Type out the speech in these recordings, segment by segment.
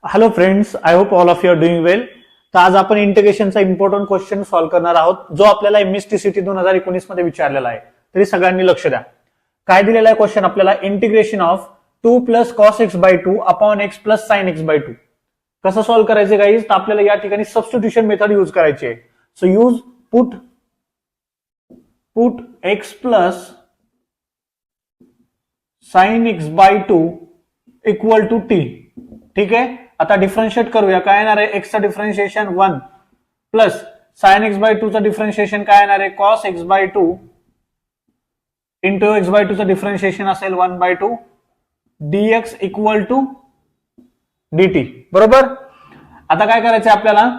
Hello friends, I hope all of you are doing well. तर आज आपण इंटिग्रेशनचा important question solve करणार आहोत, जो आपल्याला एमएसटीसीटी 2019 मध्ये विचारलेला आहे. तरी सगळ्यांनी लक्ष द्या. काय दिलेला आहे क्वेश्चन आपल्याला? Integration of 2 plus cos x by 2 upon x plus sine x by 2. कसं सॉल्व्ह करायचं गाईज? तर आपल्याला या ठिकाणी सबस्टिट्यूशन मेथड यूज करायची आहे. So use put x plus sine x by 2 equal to T. ठीक आहे. आता डिफरन्शिएट करूया. काय येणार आहे? एक्स चा differentiation 1 plus sine x by 2 चा डिफरन्शिएशन काय येणार आहे? Cos x by 2 into x by 2 चा डिफरन्शिएशन असेल 1 by 2 dx equal to dt. बरोबर. आता काय करायचं आपल्याला?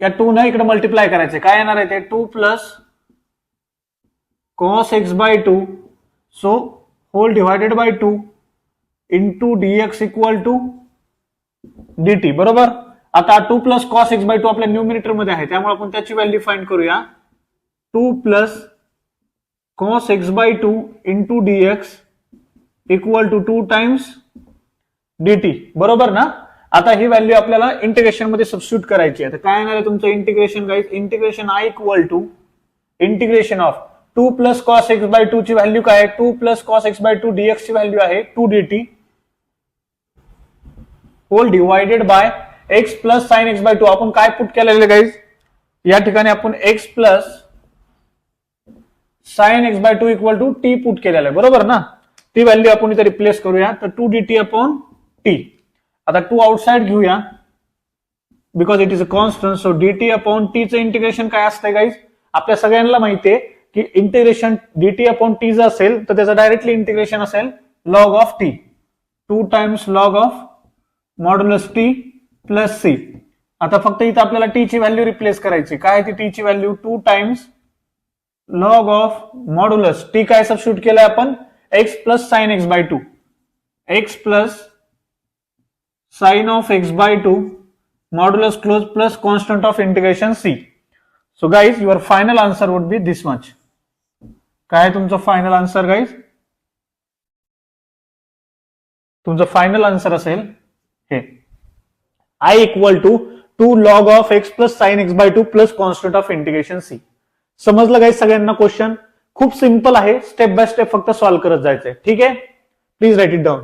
या 2 न इकडे मल्टिप्लाय करायचे. काय येणार आहे ते? 2 plus cos x by 2 so whole divided by 2 into dx equal to dt. बरोबर. आता 2 प्लस कॉस एक्स बाय 2 आपल्या न्यूमिनेटर मध्ये आहे, त्यामुळे आपण त्याची व्हॅल्यू फाइंड करूया. 2 plus cos x by 2 into dx equal to 2 times dt. बरोबर ना. आता ही व्हॅल्यू आपल्याला इंटिग्रेशन मध्ये सबस्टिट्यूट करायची आहे. तर काय येणार आहे तुमचं integration guys? Integration I equal to integration of 2 plus cos x by 2 ची व्हॅल्यू काय आहे? 2 plus cos x by 2 dx ची व्हॅल्यू आहे 2 dt whole divided by x plus sine x by 2. आपण काय पुट केलेलं गाइज? या ठिकाणी आपण x plus sine x by 2 equal to T put केलेलं आहे. बरोबर ना. ती व्हॅल्यू आपण इथे रिप्लेस करूया. तर 2 dt अपॉन टी. आता 2 आउटसाइड घेऊया because it is a constant. So dt upon T चं इंटिग्रेशन काय असतं गाइज? आपल्या सगळ्यांना माहितीये की इंटिग्रेशन dt अपॉन टी जर असेल तर त्याचं डायरेक्टली इंटिग्रेशन असेल log of T. 2 times log of modulus T plus C. आता फक्त इथं आपल्याला टी ची व्हॅल्यू रिप्लेस करायची. काय ती टी ची value? 2 times log of modulus T. काय सबस्टिट्यूट केलंय आपण? X plus sine x by 2. X plus sine of x by 2 modulus close plus constant of integration C. So guys your final answer would be this much. काय तुमचं final answer guys? तुमचं final answer असेल हे I equal to 2 log of x plus sine x by 2 plus constant of integration C. समजलं guys सगळ्यांना? Question खूप simple आहे. Step by step फक्त सॉल्व्ह करत जायचंय. ठीक आहे. Please write it down.